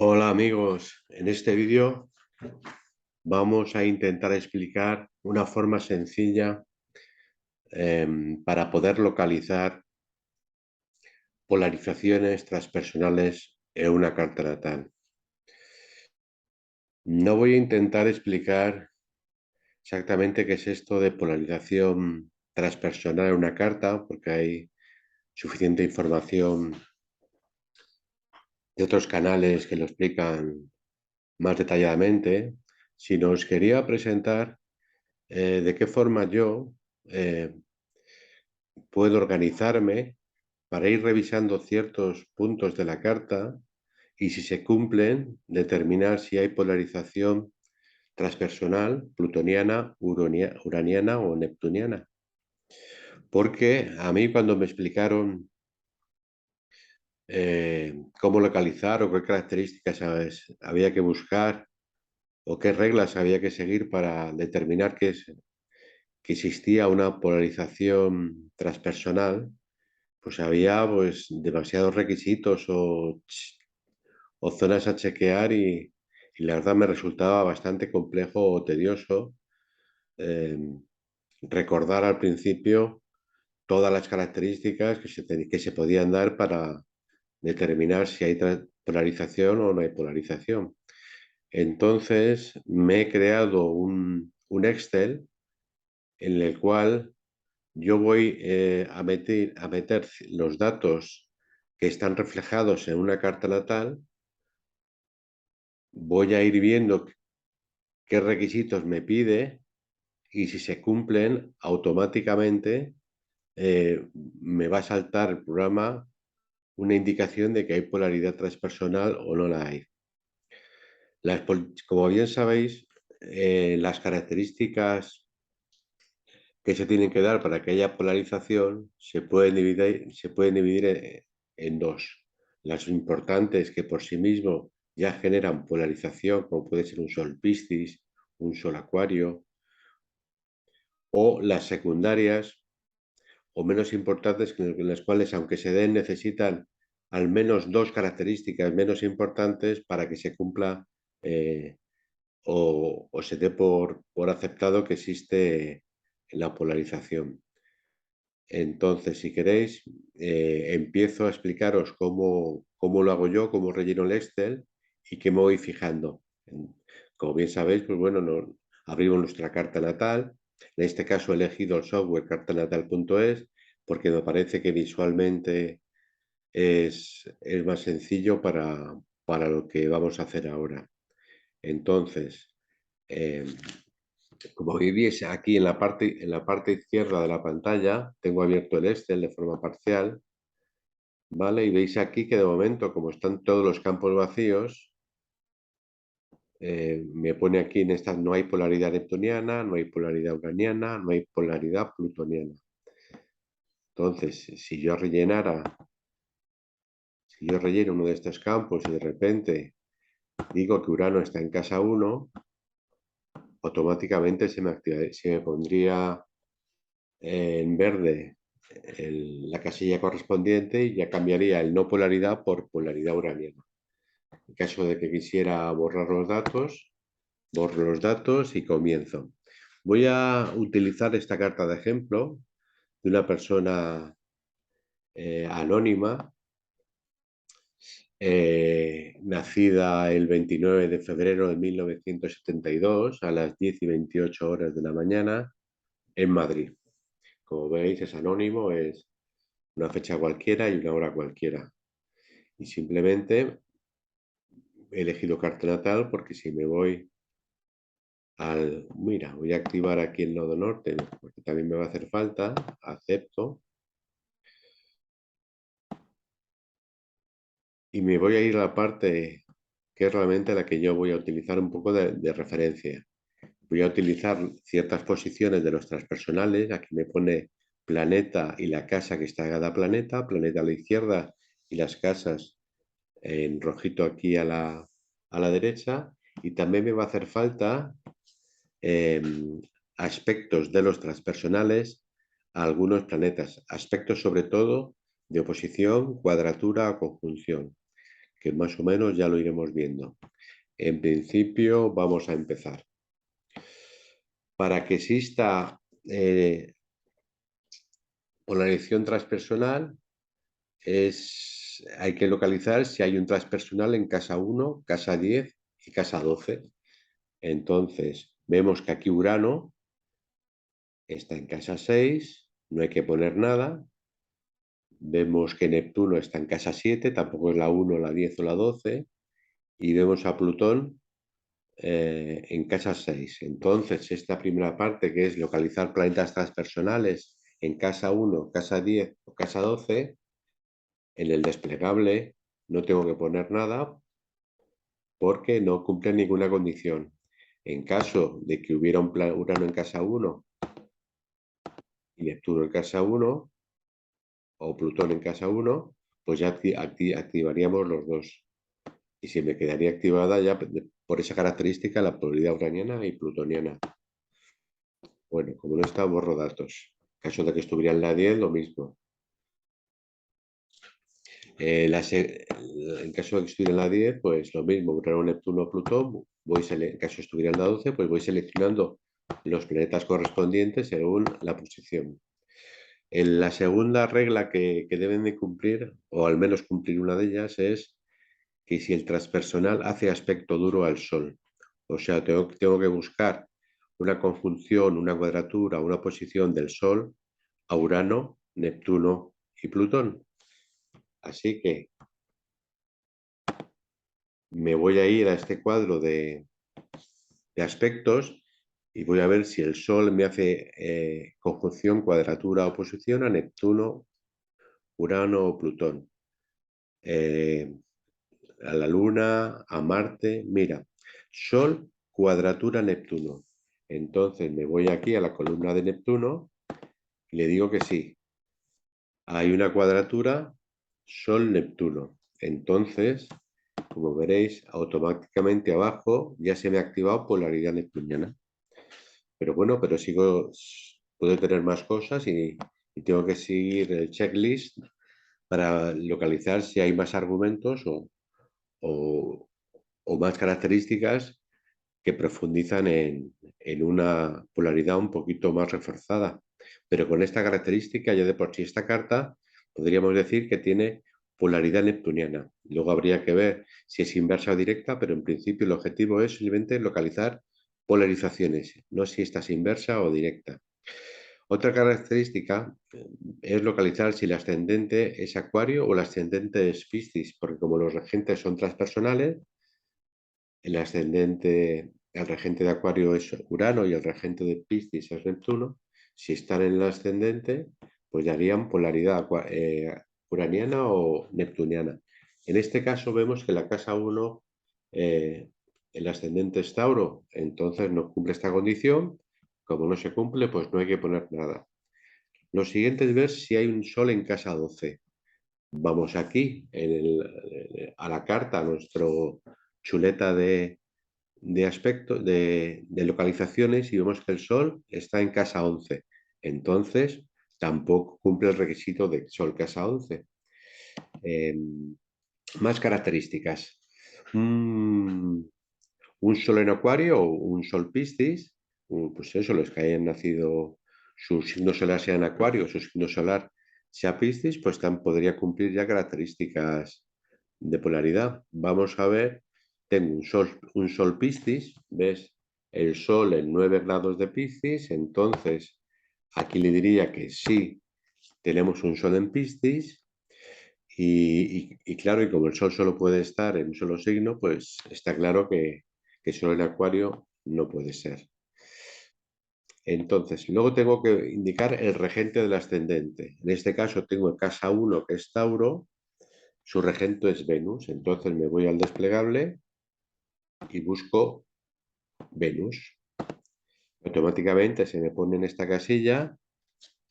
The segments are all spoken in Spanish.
Hola amigos, en este vídeo vamos a intentar explicar una forma sencilla para poder localizar polarizaciones transpersonales en una carta natal. No voy a intentar explicar exactamente qué es esto de polarización transpersonal en una carta, porque hay suficiente información de otros canales que lo explican más detalladamente, sino os quería presentar de qué forma yo eh, puedo organizarme para ir revisando ciertos puntos de la carta y, si se cumplen, determinar si hay polarización transpersonal, plutoniana, uraniana o neptuniana. Porque a mí, cuando me explicaron cómo localizar o qué características, ¿sabes?, había que buscar o qué reglas había que seguir para determinar que existía una polarización transpersonal, pues había demasiados requisitos o zonas a chequear, y la verdad me resultaba bastante complejo o tedioso eh, recordar al principio todas las características que se podían dar para determinar si hay polarización o no hay polarización. Entonces me he creado un Excel en el cual yo voy a meter los datos que están reflejados en una carta natal. Voy a ir viendo qué requisitos me pide, y si se cumplen, automáticamente me va a saltar el programa una indicación de que hay polaridad transpersonal o no la hay. Como bien sabéis, las características que se tienen que dar para que haya polarización se pueden dividir en dos. Las importantes, que por sí mismo ya generan polarización, como puede ser un Sol Piscis, un Sol Acuario, o las secundarias o menos importantes, en las cuales, aunque se den, necesitan al menos dos características menos importantes para que se cumpla eh, o se dé por aceptado que existe la polarización. Entonces, si queréis, empiezo a explicaros cómo lo hago yo, cómo relleno el Excel y qué me voy fijando. Como bien sabéis, pues bueno, abrimos nuestra carta natal. En este caso he elegido el software cartanatal.es porque me parece que visualmente es más sencillo para lo que vamos a hacer ahora. Entonces, eh, como veis aquí en la parte izquierda de la pantalla, tengo abierto el Excel de forma parcial, ¿vale? Y veis aquí que, de momento, como están todos los campos vacíos, me pone aquí en estas: no hay polaridad neptuniana, no hay polaridad uraniana, no hay polaridad plutoniana. Entonces, si yo relleno uno de estos campos y de repente digo que Urano está en casa 1, automáticamente se me pondría en verde la casilla correspondiente, y ya cambiaría el no polaridad por polaridad uraniana. En caso de que quisiera borrar los datos, borro los datos y comienzo. Voy a utilizar esta carta de ejemplo de una persona anónima, nacida el 29 de febrero de 1972 a las 10:28 de la mañana en Madrid. Como veis, es anónimo, es una fecha cualquiera y una hora cualquiera. Y simplemente he elegido carta natal porque, si me voy Mira, voy a activar aquí el nodo norte, ¿no?, porque también me va a hacer falta. Acepto. Y me voy a ir a la parte que es realmente la que yo voy a utilizar un poco de referencia. Voy a utilizar ciertas posiciones de los transpersonales. Aquí me pone planeta y la casa que está en cada planeta, planeta a la izquierda y las casas en rojito aquí a la derecha. Y también me va a hacer falta aspectos de los transpersonales a algunos planetas, aspectos sobre todo de oposición, cuadratura o conjunción, que más o menos ya lo iremos viendo. En principio vamos a empezar. Para que exista polarización transpersonal, hay que localizar si hay un transpersonal en casa 1, casa 10 y casa 12. Entonces, vemos que aquí Urano está en casa 6, no hay que poner nada. Vemos que Neptuno está en casa 7, tampoco es la 1, la 10 o la 12. Y vemos a Plutón en casa 6. Entonces, esta primera parte, que es localizar planetas transpersonales en casa 1, casa 10 o casa 12, en el desplegable no tengo que poner nada porque no cumple ninguna condición. En caso de que hubiera un Urano en casa 1 y Neptuno en casa 1 o Plutón en casa 1, pues ya activaríamos los dos. Y se me quedaría activada ya por esa característica la polaridad uraniana y plutoniana. Bueno, como no está, borro datos. En caso de que estuviera en la 10, lo mismo. En caso de que estuviera en la 10, pues lo mismo, Urano, Neptuno, Plutón. En caso de estuviera en la 12, pues voy seleccionando los planetas correspondientes según la posición. La segunda regla que deben de cumplir, o al menos cumplir una de ellas, es que si el transpersonal hace aspecto duro al Sol. O sea, tengo que buscar una conjunción, una cuadratura, una posición del Sol a Urano, Neptuno y Plutón. Así que me voy a ir a este cuadro de aspectos y voy a ver si el Sol me hace conjunción, cuadratura o oposición a Neptuno, Urano o Plutón. A la Luna, a Marte. Mira, Sol, cuadratura Neptuno. Entonces me voy aquí a la columna de Neptuno y le digo que sí. Hay una cuadratura Sol-Neptuno. Entonces, como veréis, automáticamente abajo ya se me ha activado polaridad neptuniana. Pero bueno, puedo tener más cosas y tengo que seguir el checklist para localizar si hay más argumentos o, o más características que profundizan en una polaridad un poquito más reforzada. Pero con esta característica, ya de por sí esta carta, podríamos decir que tiene polaridad neptuniana. Luego habría que ver si es inversa o directa, pero en principio el objetivo es simplemente localizar polarizaciones, no si esta es inversa o directa. Otra característica es localizar si el ascendente es Acuario o el ascendente es Piscis, porque como los regentes son transpersonales, el regente de Acuario es Urano y el regente de Piscis es Neptuno. Si están en el ascendente, pues darían polaridad uraniana o neptuniana. En este caso vemos que la casa 1, el ascendente es Tauro, entonces no cumple esta condición. Como no se cumple, pues no hay que poner nada. Lo siguiente es ver si hay un Sol en casa 12. Vamos aquí a la carta, a nuestro chuleta de localizaciones y vemos que el Sol está en casa 11. Entonces, tampoco cumple el requisito de Sol casa 11. Más características. Un Sol en Acuario o un Sol Piscis, pues eso, los que hayan nacido, su signo solar sea en Acuario, su signo solar sea Piscis, pues podría cumplir ya características de polaridad. Vamos a ver, tengo un sol Piscis, ¿ves? El Sol en 9 grados de Piscis, entonces aquí le diría que sí, tenemos un Sol en Piscis y claro, y como el Sol solo puede estar en un solo signo, pues está claro que solo en Acuario no puede ser. Entonces, luego tengo que indicar el regente del ascendente. En este caso tengo casa 1, que es Tauro, su regente es Venus. Entonces me voy al desplegable y busco Venus. Automáticamente se me pone en esta casilla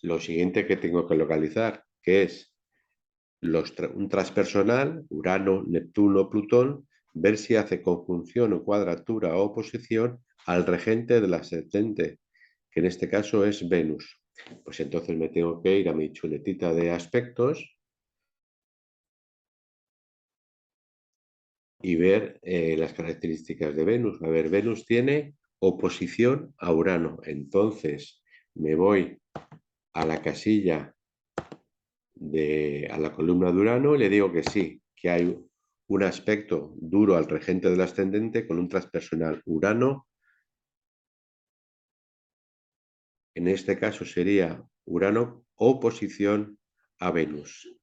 lo siguiente que tengo que localizar, que es un transpersonal, Urano, Neptuno, Plutón, ver si hace conjunción o cuadratura o oposición al regente del ascendente, que en este caso es Venus. Pues entonces me tengo que ir a mi chuletita de aspectos y ver las características de Venus. A ver, Venus tiene oposición a Urano. Entonces me voy a la casilla a la columna de Urano y le digo que sí, que hay un aspecto duro al regente del ascendente con un transpersonal Urano. En este caso sería Urano oposición a Venus.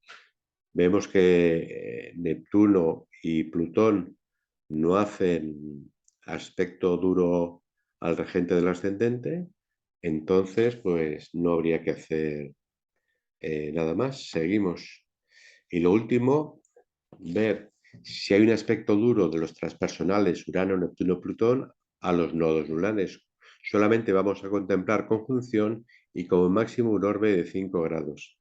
Vemos que Neptuno y Plutón no hacen aspecto duro al regente del ascendente, entonces pues no habría que hacer nada más. Seguimos. Y lo último, ver si hay un aspecto duro de los transpersonales Urano, Neptuno, Plutón a los nodos lunares. Solamente vamos a contemplar conjunción y como máximo un orbe de 5 grados.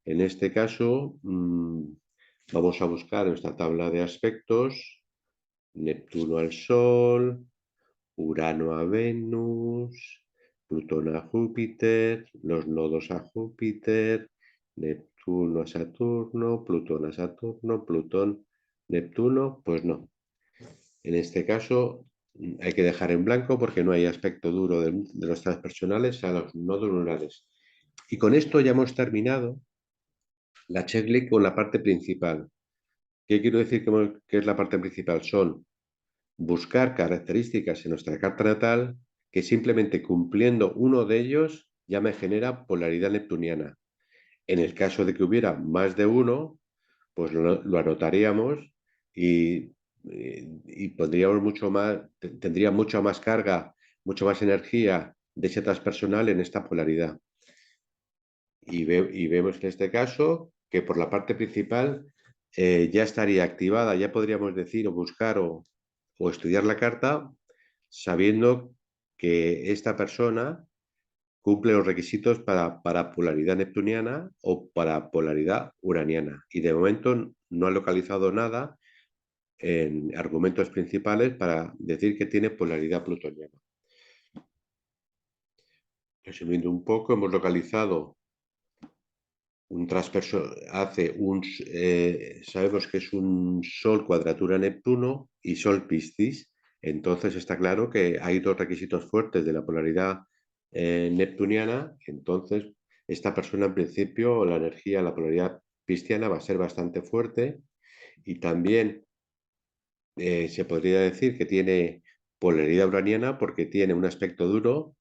En este caso, vamos a buscar nuestra tabla de aspectos, Neptuno al Sol, Urano a Venus, Plutón a Júpiter, los nodos a Júpiter, Neptuno a Saturno, Plutón, Neptuno, pues no. En este caso hay que dejar en blanco porque no hay aspecto duro de los transpersonales a los nodos lunares. Y con esto ya hemos terminado la checklist con la parte principal. ¿Qué quiero decir que es la parte principal? Son buscar características en nuestra carta natal que simplemente cumpliendo uno de ellos ya me genera polaridad neptuniana. En el caso de que hubiera más de uno, pues lo anotaríamos y pondríamos mucho más, tendría mucha más carga, mucha más energía de ese transpersonal en esta polaridad. Y vemos en este caso que por la parte principal ya estaría activada, ya podríamos decir o buscar o estudiar la carta sabiendo que esta persona cumple los requisitos para polaridad neptuniana o para polaridad uraniana. Y de momento no ha localizado nada en argumentos principales para decir que tiene polaridad plutoniana. Resumiendo un poco, hemos localizado un transverso, sabemos que es un Sol cuadratura Neptuno y Sol Piscis. Entonces está claro que hay dos requisitos fuertes de la polaridad neptuniana. Entonces, esta persona en principio, la energía, la polaridad pisciana va a ser bastante fuerte y también se podría decir que tiene polaridad uraniana porque tiene un aspecto duro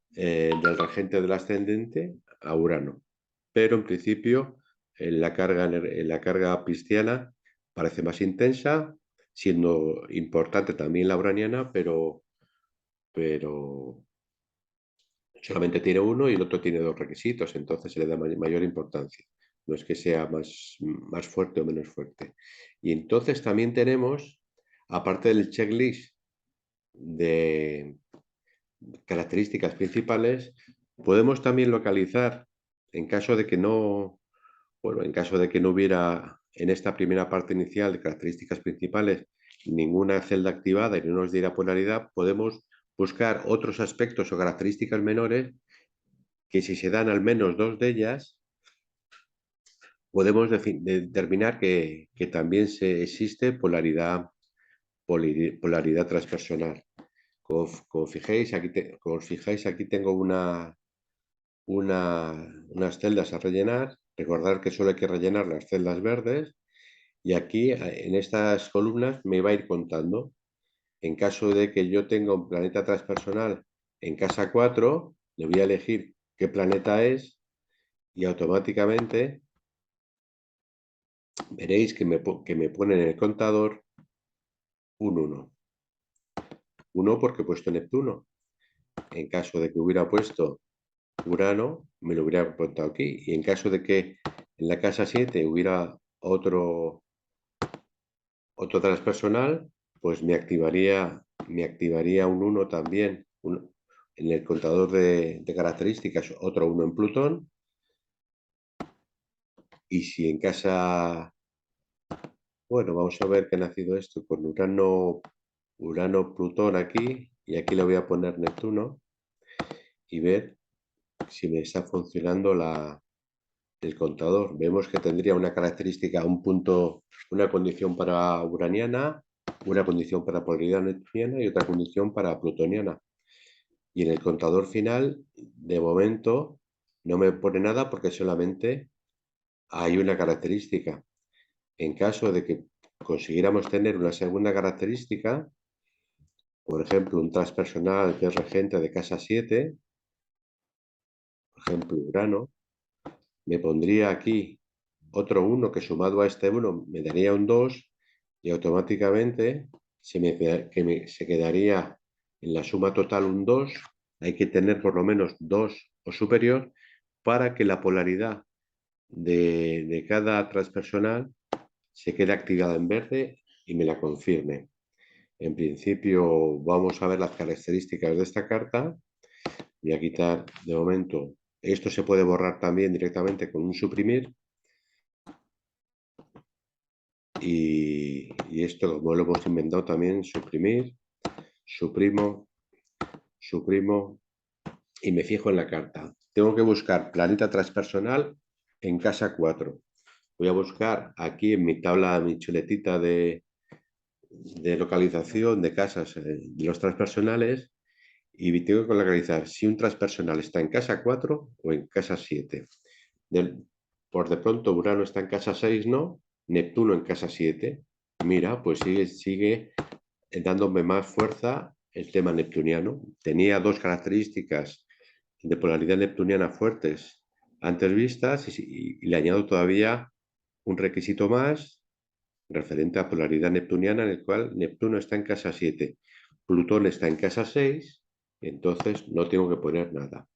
del regente del ascendente a Urano. Pero en principio la carga pisciana parece más intensa, siendo importante también la uraniana, pero solamente tiene uno y el otro tiene dos requisitos, entonces se le da mayor importancia. No es que sea más fuerte o menos fuerte. Y entonces también tenemos, aparte del checklist de características principales, podemos también localizar, en caso de que no, bueno, en caso de que no hubiera en esta primera parte inicial de características principales ninguna celda activada y no nos diera polaridad, podemos buscar otros aspectos o características menores que si se dan al menos dos de ellas, podemos determinar que también existe polaridad transpersonal. Como fijáis, aquí tengo unas celdas a rellenar. Recordar que solo hay que rellenar las celdas verdes y aquí en estas columnas me va a ir contando. En caso de que yo tenga un planeta transpersonal en casa 4, le voy a elegir qué planeta es y automáticamente veréis que me pone en el contador un 1. 1 porque he puesto Neptuno. En caso de que hubiera puesto Urano, me lo hubiera contado aquí. Y en caso de que en la casa 7 hubiera otro transpersonal, pues me activaría un 1 también en el contador de características, otro 1 en Plutón. Y si en casa, bueno, vamos a ver que ha nacido esto con Urano, Plutón aquí, y aquí le voy a poner Neptuno y ver si me está funcionando el contador. Vemos que tendría una característica, un punto, una condición para uraniana, una condición para polaridad neptuniana y otra condición para plutoniana. Y en el contador final, de momento, no me pone nada porque solamente hay una característica. En caso de que consiguiéramos tener una segunda característica, por ejemplo, un transpersonal que es regente de casa 7, por ejemplo, Urano, me pondría aquí otro 1 que sumado a este 1 me daría un 2 y automáticamente se quedaría en la suma total un 2. Hay que tener por lo menos 2 o superior para que la polaridad de cada transpersonal se quede activada en verde y me la confirme. En principio vamos a ver las características de esta carta. Voy a quitar de momento. Esto se puede borrar también directamente con un suprimir. Y esto, como lo hemos inventado también, suprimir, suprimo, suprimo y me fijo en la carta. Tengo que buscar planeta transpersonal en casa 4. Voy a buscar aquí en mi tabla, mi chuletita de localización de casas de los transpersonales y tengo que localizar si un transpersonal está en casa 4 o en casa 7. Por de pronto Urano está en casa 6, ¿no? Neptuno en casa 7. Mira, pues sigue dándome más fuerza el tema neptuniano. Tenía dos características de polaridad neptuniana fuertes antes vistas y le añado todavía un requisito más referente a polaridad neptuniana en el cual Neptuno está en casa 7, Plutón está en casa 6, entonces no tengo que poner nada.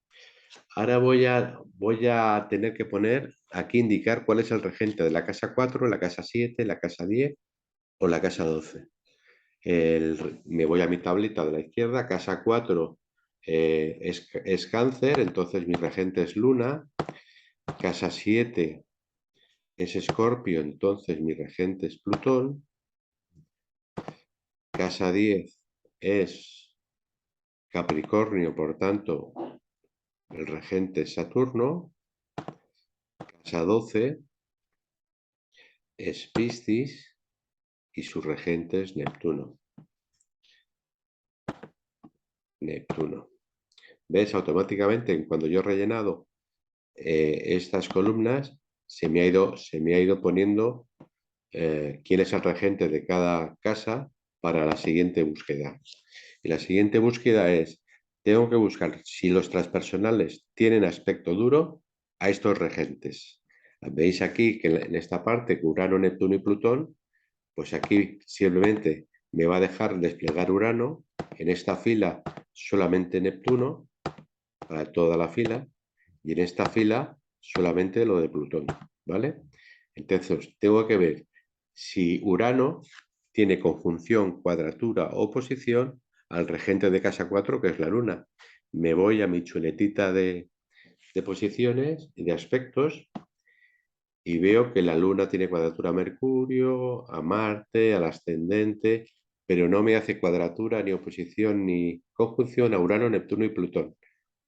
Ahora voy a tener que poner aquí, indicar cuál es el regente de la casa 4, la casa 7, la casa 10 o la casa 12. Me voy a mi tablita de la izquierda, casa 4 es Cáncer, entonces mi regente es Luna, casa 7 es Escorpio, entonces mi regente es Plutón, casa 10 es Capricornio, por tanto el regente es Saturno, casa 12 es Piscis y su regente es Neptuno. Neptuno. ¿Ves? Automáticamente, cuando yo he rellenado estas columnas, se me ha ido poniendo quién es el regente de cada casa para la siguiente búsqueda. Y la siguiente búsqueda es, tengo que buscar si los transpersonales tienen aspecto duro a estos regentes. Veis aquí que en esta parte, Urano, Neptuno y Plutón, pues aquí simplemente me va a dejar desplegar Urano, en esta fila solamente Neptuno, para toda la fila, y en esta fila solamente lo de Plutón, ¿vale? Entonces, tengo que ver si Urano tiene conjunción, cuadratura o oposición al regente de casa 4, que es la Luna. Me voy a mi chuletita de posiciones y de aspectos y veo que la Luna tiene cuadratura a Mercurio, a Marte, al ascendente, pero no me hace cuadratura, ni oposición, ni conjunción a Urano, Neptuno y Plutón.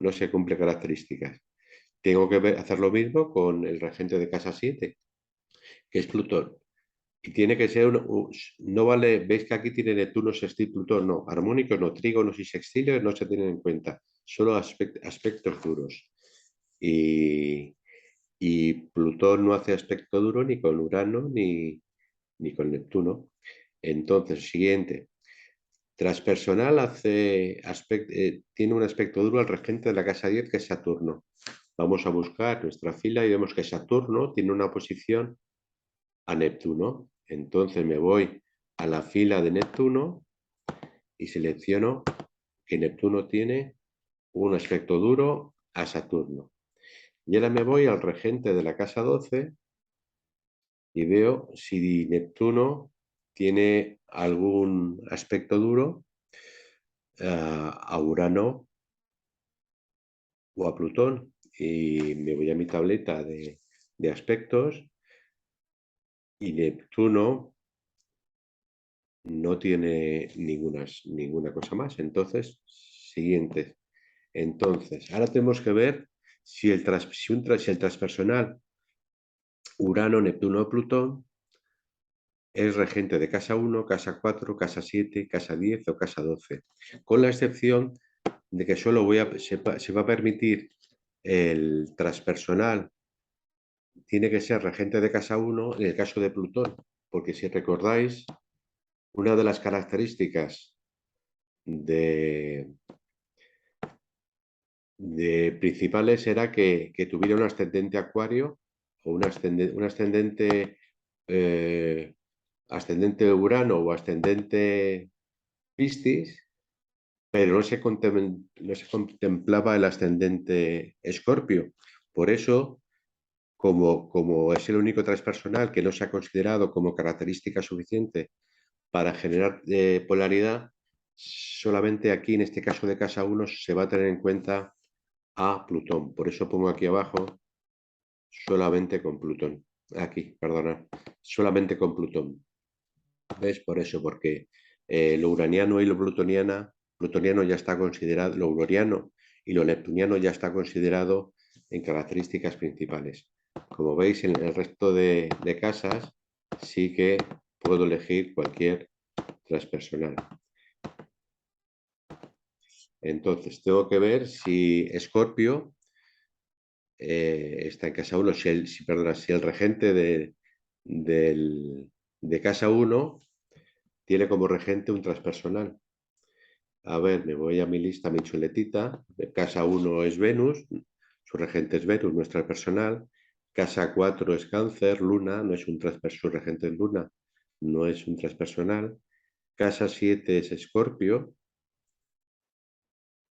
No se cumple características. Tengo que hacer lo mismo con el regente de casa 7, que es Plutón. Y tiene que ser, no vale, veis que aquí tiene Neptuno, sextil, Plutón, no, armónicos, no, trígonos y sextiles no se tienen en cuenta, solo aspectos duros. Y Plutón no hace aspecto duro ni con Urano ni con Neptuno. Entonces, siguiente. Transpersonal tiene un aspecto duro al regente de la casa 10, que es Saturno. Vamos a buscar nuestra fila y vemos que Saturno tiene una posición a Neptuno. Entonces me voy a la fila de Neptuno y selecciono que Neptuno tiene un aspecto duro a Saturno. Y ahora me voy al regente de la casa 12 y veo si Neptuno tiene algún aspecto duro a Urano o a Plutón. Y me voy a mi tableta de aspectos y Neptuno no tiene ninguna cosa más. Entonces, siguiente. Entonces, ahora tenemos que ver si el transpersonal Urano, Neptuno o Plutón es regente de casa 1, casa 4, casa 7, casa 10 o casa 12, con la excepción de que solo se va a permitir el transpersonal, tiene que ser regente de casa 1 en el caso de Plutón, porque si recordáis, una de las características de principales era que tuviera un ascendente Acuario o un ascendente, ascendente Urano o ascendente Piscis, pero no se contemplaba el ascendente Escorpio. Por eso, como es el único transpersonal que no se ha considerado como característica suficiente para generar polaridad, solamente aquí, en este caso de casa 1, se va a tener en cuenta a Plutón. Por eso pongo aquí abajo solamente con Plutón. Aquí, perdona, solamente con Plutón. ¿Ves? Por eso, porque lo uraniano y lo plutoniano ya está considerado, lo uraniano y lo neptuniano ya está considerado en características principales. Como veis, en el resto de casas sí que puedo elegir cualquier transpersonal. Entonces, tengo que ver si Escorpio está en casa 1, si el regente de casa 1 tiene como regente un transpersonal. A ver, me voy a mi lista, mi chuletita. Casa 1 es Venus, su regente es Venus, nuestra personal. Casa 4 es Cáncer, Luna, no es un transpersonal, su regente es Luna, no es un transpersonal. Casa 7 es Escorpio,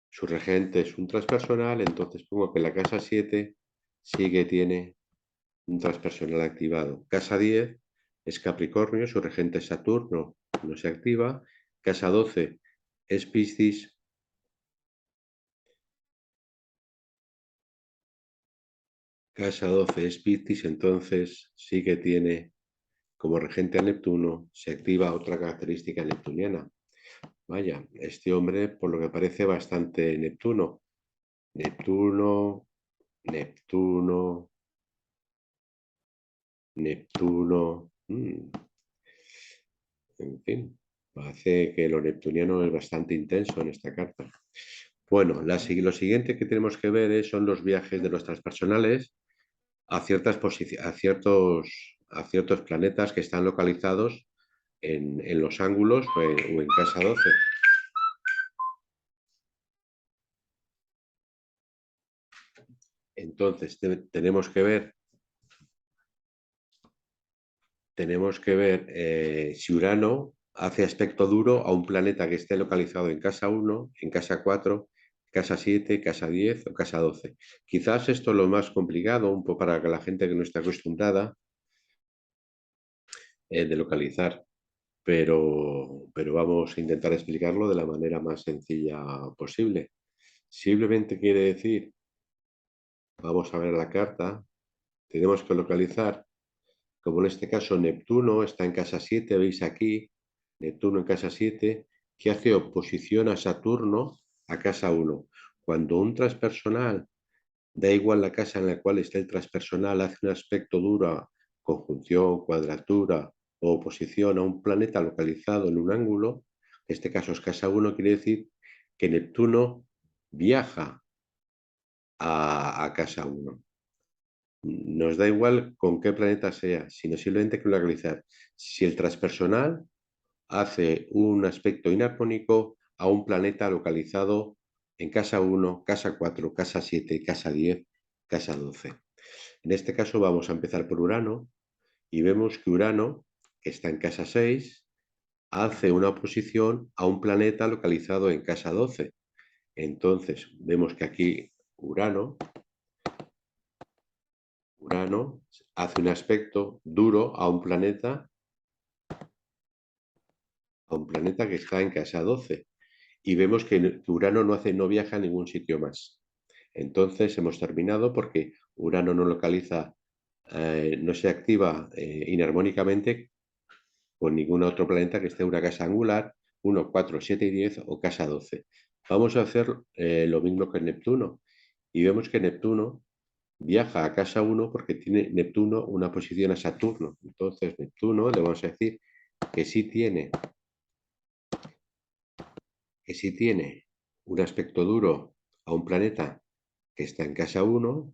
su regente es un transpersonal, entonces pongo que la casa 7 sí que tiene un transpersonal activado. Casa 10 es Capricornio, su regente es Saturno, no se activa. Casa 12 es Piscis. Casa 12 es Piscis, entonces sí que tiene como regente a Neptuno, se activa otra característica neptuniana. Vaya, este hombre por lo que parece bastante Neptuno. Neptuno, Neptuno, Neptuno. En fin, parece que lo neptuniano es bastante intenso en esta carta. Bueno, lo siguiente que tenemos que ver son los viajes de los transpersonales a a ciertos planetas que están localizados en los ángulos o en casa 12. Entonces, tenemos que ver si Urano hace aspecto duro a un planeta que esté localizado en casa 1, en casa 4, casa 7, casa 10 o casa 12. Quizás esto es lo más complicado, un poco para la gente que no está acostumbrada de localizar, pero vamos a intentar explicarlo de la manera más sencilla posible. Simplemente quiere decir, vamos a ver la carta, tenemos que localizar, como en este caso Neptuno está en casa 7, veis aquí, Neptuno en casa 7, que hace oposición a Saturno a casa 1. Cuando un transpersonal, da igual la casa en la cual esté el transpersonal, hace un aspecto duro, conjunción, cuadratura o oposición a un planeta localizado en un ángulo, en este caso es casa 1, quiere decir que Neptuno viaja a casa 1. Nos da igual con qué planeta sea, sino simplemente que localizar si el transpersonal hace un aspecto inarmónico a un planeta localizado en casa 1, casa 4, casa 7, casa 10, casa 12. En este caso vamos a empezar por Urano y vemos que Urano, que está en casa 6, hace una oposición a un planeta localizado en casa 12. Entonces vemos que aquí Urano hace un aspecto duro a un planeta que está en casa 12. Y vemos que Urano no viaja a ningún sitio más. Entonces hemos terminado porque Urano no localiza, no se activa inarmónicamente con ningún otro planeta que esté en una casa angular, 1, 4, 7 y 10 o casa 12. Vamos a hacer lo mismo que Neptuno. Y vemos que Neptuno viaja a casa 1 porque tiene Neptuno una posición a Saturno. Entonces Neptuno, le vamos a decir que sí tiene, un aspecto duro a un planeta que está en casa 1.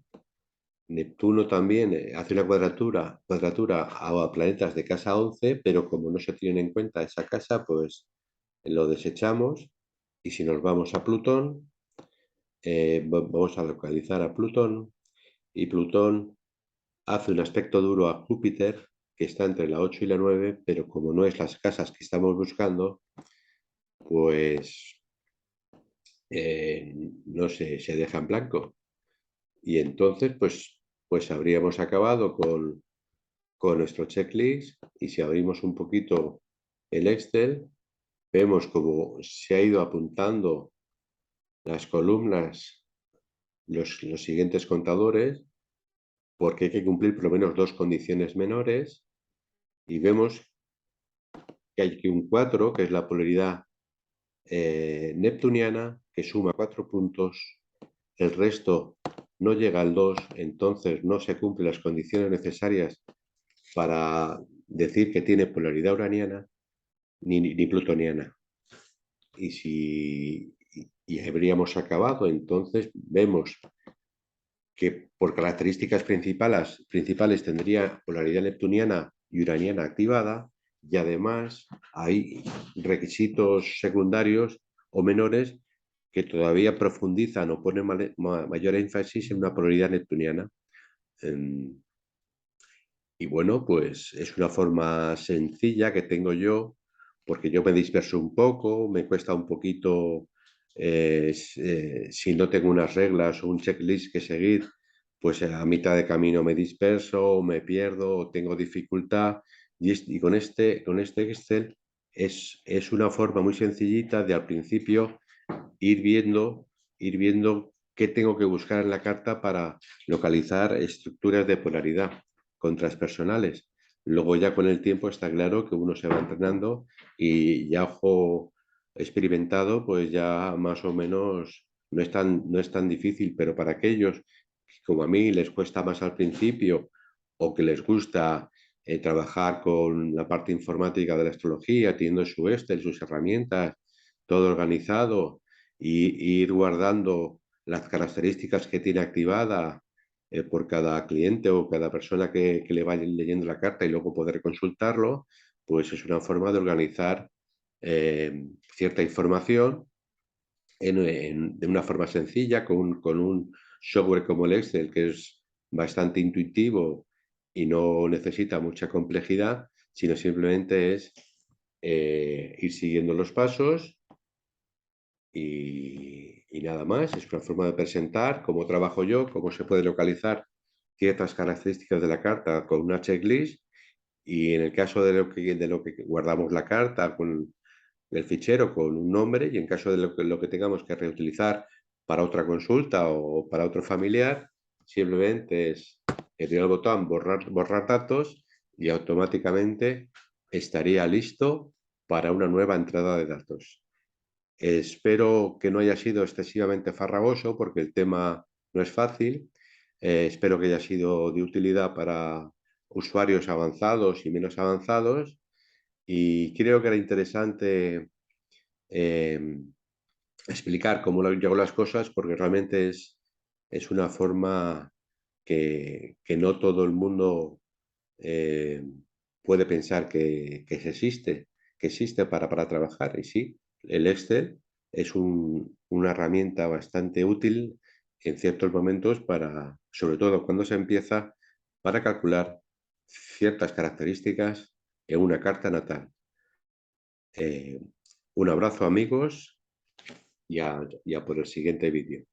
Neptuno también hace una cuadratura a planetas de casa 11, pero como no se tiene en cuenta esa casa, pues lo desechamos. Y si nos vamos a Plutón, vamos a localizar a Plutón, y Plutón hace un aspecto duro a Júpiter, que está entre la 8 y la 9, pero como no es las casas que estamos buscando, pues no se deja en blanco. Y entonces, pues habríamos acabado con nuestro checklist, y si abrimos un poquito el Excel, vemos cómo se ha ido apuntando las columnas, los siguientes contadores, porque hay que cumplir por lo menos dos condiciones menores, y vemos que hay que un 4, que es la polaridad neptuniana, que suma 4 puntos, el resto no llega al 2, entonces no se cumplen las condiciones necesarias para decir que tiene polaridad uraniana ni plutoniana. Y habríamos acabado. Entonces vemos que por características principales tendría polaridad neptuniana y uraniana activada, y además hay requisitos secundarios o menores que todavía profundizan o ponen mayor énfasis en una polaridad neptuniana. Y bueno, pues es una forma sencilla que tengo yo, porque yo me disperso un poco, me cuesta un poquito, si no tengo unas reglas o un checklist que seguir, pues a mitad de camino me disperso, me pierdo, o tengo dificultad. Y con este Excel es una forma muy sencillita de al principio ir viendo, ir viendo qué tengo que buscar en la carta para localizar estructuras de polaridad con transpersonales. Luego ya con el tiempo está claro que uno se va entrenando, y ya ojo experimentado, pues ya más o menos no es tan difícil, pero para aquellos que, como a mí, les cuesta más al principio, o que les gusta trabajar con la parte informática de la astrología, teniendo su Excel, sus herramientas, todo organizado, y ir guardando las características que tiene activada por cada cliente o cada persona que le vaya leyendo la carta, y luego poder consultarlo, pues es una forma de organizar cierta información de una forma sencilla, con un software como el Excel, que es bastante intuitivo y no necesita mucha complejidad, sino simplemente es ir siguiendo los pasos, y nada más. Es una forma de presentar cómo trabajo yo, cómo se puede localizar ciertas características de la carta con una checklist, y en el caso de lo que guardamos la carta con el fichero con un nombre, y en caso de lo que tengamos que reutilizar para otra consulta o para otro familiar, simplemente es el botón borrar datos, y automáticamente estaría listo para una nueva entrada de datos. Espero que no haya sido excesivamente farragoso, porque el tema no es fácil. Espero que haya sido de utilidad para usuarios avanzados y menos avanzados, y creo que era interesante eh, explicar cómo yo hago las cosas, porque realmente es una forma que no todo el mundo eh, puede pensar que existe para trabajar. Y sí, el Excel es una herramienta bastante útil en ciertos momentos, sobre todo cuando se empieza, para calcular ciertas características en una carta natal. Un abrazo, amigos, y a por el siguiente vídeo.